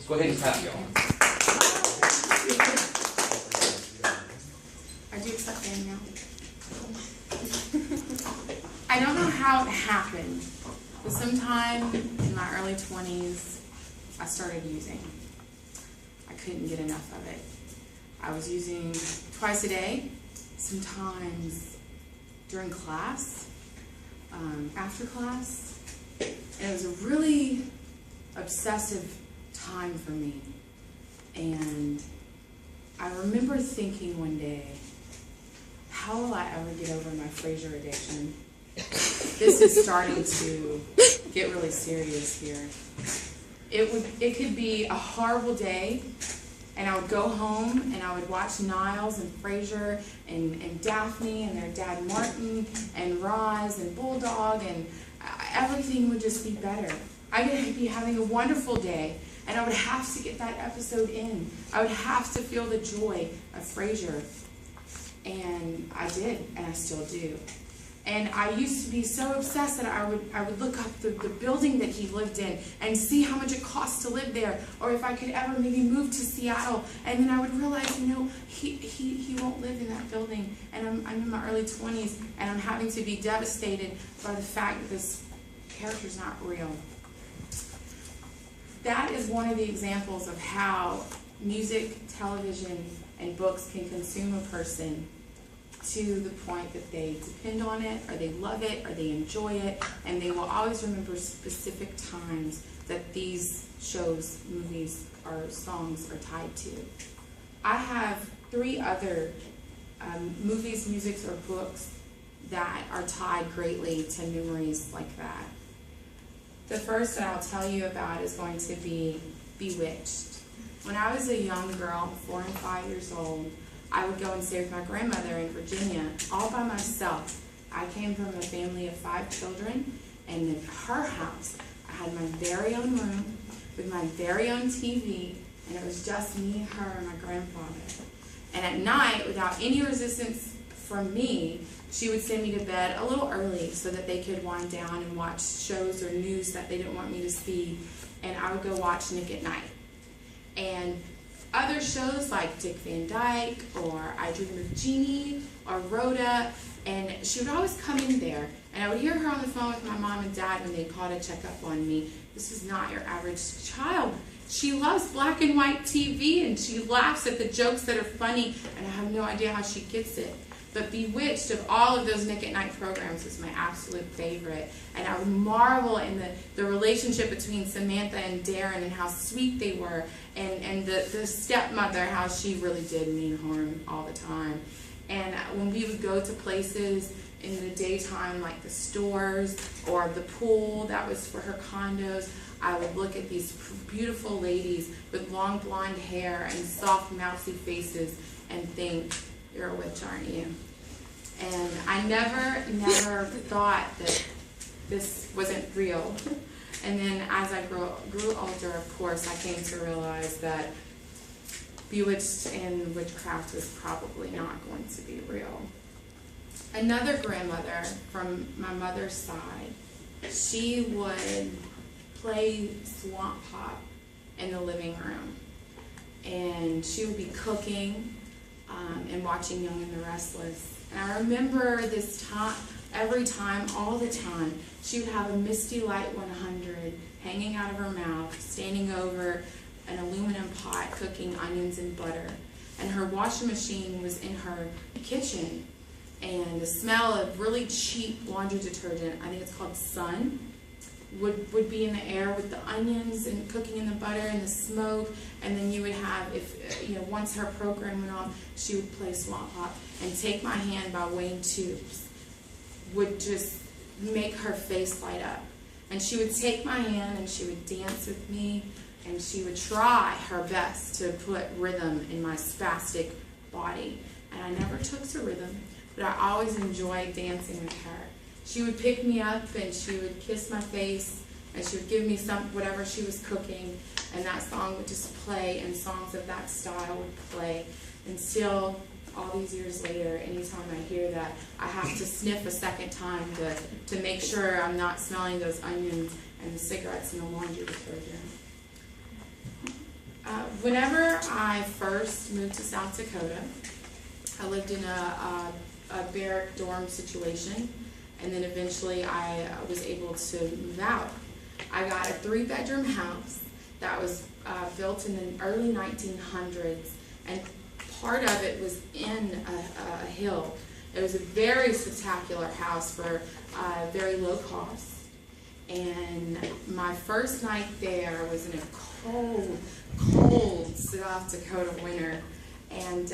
Go ahead and clap, y'all. I do accept them now. I don't know how it happened, but sometime in my early 20s, I started using. I couldn't get enough of it. I was using twice a day, sometimes during class, after class. And it was a really obsessive time for me. And I remember thinking one day, how will I ever get over my Frasier addiction? This is starting to get really serious here. It could be a horrible day, and I would go home and I would watch Niles and Frasier and Daphne and their dad Martin and Roz and Bulldog, and everything would just be better. I could be having a wonderful day, and I would have to get that episode in. I would have to feel the joy of Frasier. And I did, and I still do. And I used to be so obsessed that I would look up the building that he lived in and see how much it cost to live there, or if I could ever maybe move to Seattle. And then I would realize, you know, he won't live in that building. And I'm in my early 20s, and I'm having to be devastated by the fact that this character's not real. That is one of the examples of how music, television, and books can consume a person to the point that they depend on it, or they love it, or they enjoy it, and they will always remember specific times that these shows, movies, or songs are tied to. I have 3 other movies, musics, or books that are tied greatly to memories like that. The first that I'll tell you about is going to be Bewitched. When I was a young girl, 4 and 5 years old, I would go and stay with my grandmother in Virginia all by myself. I came from a family of 5 children, and in her house, I had my very own room with my very own TV, and it was just me, her, and my grandfather. And at night, without any resistance from me, she would send me to bed a little early so that they could wind down and watch shows or news that they didn't want me to see, and I would go watch Nick at Night. And other shows like Dick Van Dyke or I Dream of Jeannie or Rhoda, and she would always come in there, and I would hear her on the phone with my mom and dad when they called to check up on me. This is not your average child. She loves black and white TV, and she laughs at the jokes that are funny, and I have no idea how she gets it. But Bewitched, of all of those Nick at Night programs, was my absolute favorite. And I would marvel in the relationship between Samantha and Darren and how sweet they were. And the stepmother, how she really did mean harm all the time. And when we would go to places in the daytime, like the stores or the pool that was for her condos, I would look at these beautiful ladies with long blonde hair and soft, mousy faces and think, you're a witch, aren't you? And I never thought that this wasn't real. And then as I grew older, of course, I came to realize that Bewitched and witchcraft was probably not going to be real. Another grandmother from my mother's side, she would play Swamp Pop in the living room. And she would be cooking and watching Young and the Restless. And I remember this time, every time, all the time, she would have a Misty Light 100 hanging out of her mouth, standing over an aluminum pot cooking onions and butter. And her washing machine was in her kitchen. And the smell of really cheap laundry detergent, I think it's called Sun, would be in the air with the onions and cooking in the butter and the smoke. And then you would have, once her program went off, she would play Swamp Pop and Take My Hand by Wayne Tubes would just make her face light up. And she would take my hand and she would dance with me, and she would try her best to put rhythm in my spastic body. And I never took to rhythm, but I always enjoyed dancing with her. She would pick me up and she would kiss my face, and she would give me whatever she was cooking, and that song would just play, and songs of that style would play. And still, all these years later, anytime I hear that, I have to sniff a second time to make sure I'm not smelling those onions and the cigarettes and the laundry detergent. Whenever I first moved to South Dakota, I lived in a barrack dorm situation, and then eventually I was able to move out. I got a 3-bedroom house that was built in the early 1900s, and part of it was in a hill. It was a very spectacular house for very low cost. And my first night there was in a cold, cold South Dakota winter. And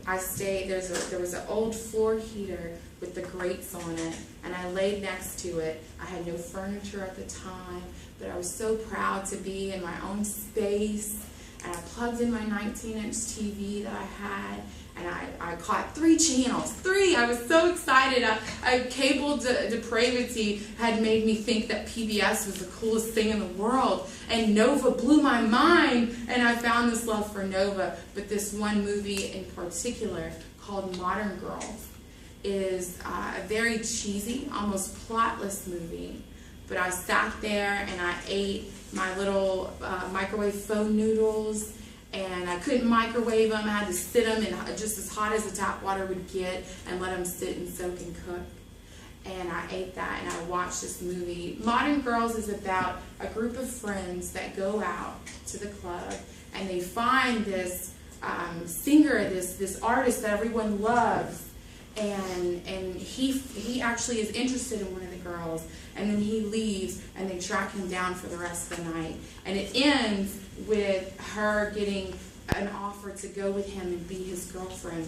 I stayed, there was an old floor heater with the grates on it, and I laid next to it. I had no furniture at the time, but I was so proud to be in my own space. And I plugged in my 19-inch TV that I had, and I caught 3 channels. 3! I was so excited. Cable depravity had made me think that PBS was the coolest thing in the world. And Nova blew my mind, and I found this love for Nova. But this one movie in particular, called Modern Girls, is a very cheesy, almost plotless movie. But I sat there and I ate my little microwave faux noodles, and I couldn't microwave them. I had to sit them in just as hot as the tap water would get and let them sit and soak and cook. And I ate that, and I watched this movie. Modern Girls is about a group of friends that go out to the club, and they find this singer, this artist that everyone loves. And he actually is interested in one of the girls, and then he leaves, and they track him down for the rest of the night. And it ends with her getting an offer to go with him and be his girlfriend.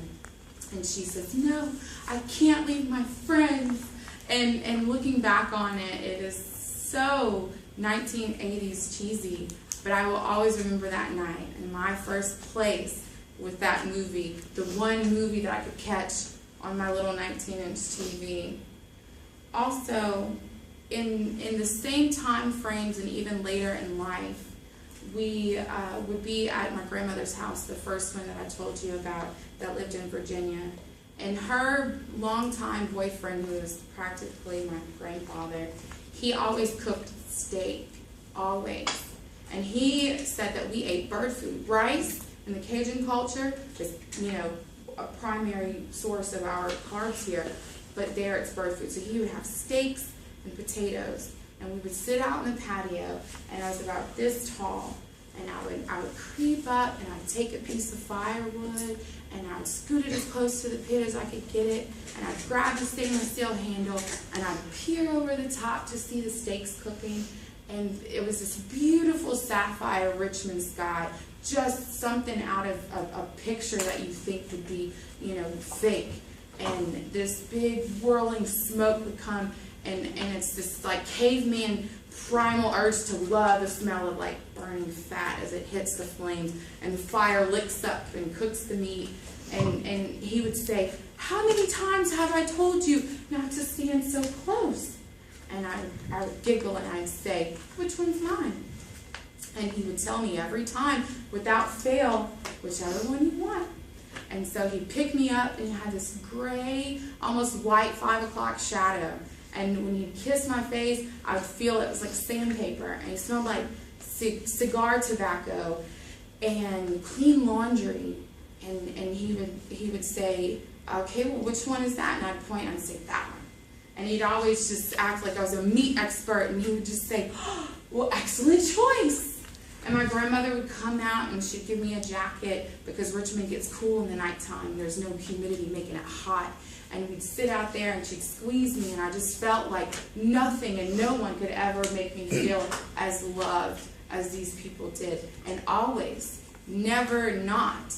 And she says, "No, I can't leave my friends." And looking back on it, it is so 1980s cheesy, but I will always remember that night and my first place with that movie, the one movie that I could catch on my little 19-inch TV. Also, in the same time frames and even later in life, we would be at my grandmother's house, the first one that I told you about, that lived in Virginia. And her longtime boyfriend, who was practically my grandfather, he always cooked steak, always. And he said that we ate bird food. Rice in the Cajun culture is, a primary source of our carbs here, but there it's bird food. So he would have steaks and potatoes, and we would sit out in the patio, and I was about this tall, and I would creep up, and I'd take a piece of firewood, and I would scoot it as close to the pit as I could get it, and I'd grab the stainless steel handle, and I'd peer over the top to see the steaks cooking, and it was this beautiful sapphire Richmond sky, just something out of a picture that you think would be, fake. And this big whirling smoke would come, and it's this like caveman primal urge to love the smell of like burning fat as it hits the flames, and the fire licks up and cooks the meat. And he would say, "How many times have I told you not to stand so close?" And I would giggle and I'd say, "Which one's mine?" And he would tell me every time, without fail, whichever one you want. And so he'd pick me up, and he had this gray, almost white 5 o'clock shadow. And when he'd kiss my face, I would feel it was like sandpaper. And he smelled like cigar tobacco and clean laundry. And he would say, "Okay, well, which one is that?" And I'd point and I'd say, "That one." And he'd always just act like I was a meat expert, and he would just say, "Oh, well, excellent choice." And my grandmother would come out, and she'd give me a jacket, because Richmond gets cool in the nighttime. There's no humidity making it hot. And we'd sit out there, and she'd squeeze me, and I just felt like nothing and no one could ever make me feel as loved as these people did. And always, never not,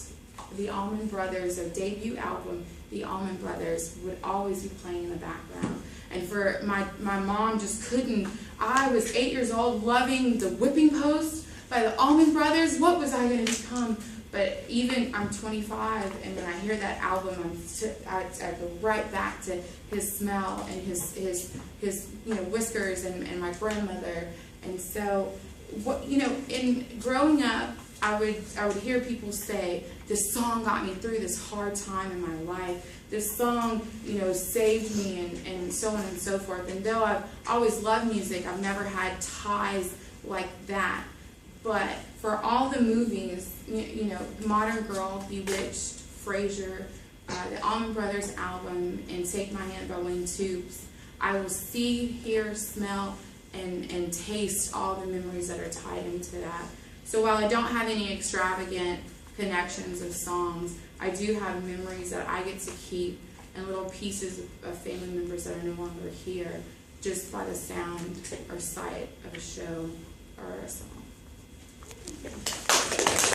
the Allman Brothers, their debut album, the Allman Brothers, would always be playing in the background. And for my mom just couldn't. I was 8 years old, loving the Whipping Post by the Allman Brothers. What was I going to become? But even I'm 25, and when I hear that album, I go right back to his smell and his whiskers and my grandmother. And so, in growing up, I would hear people say, "This song got me through this hard time in my life. This song, saved me," and so on and so forth. And though I've always loved music, I've never had ties like that. But for all the movies, you know, Modern Girl, Bewitched, Frasier, the Allman Brothers album, and Take My Hand by Wayne Tubes, I will see, hear, smell, and taste all the memories that are tied into that. So while I don't have any extravagant connections of songs, I do have memories that I get to keep and little pieces of family members that are no longer here just by the sound or sight of a show or a song.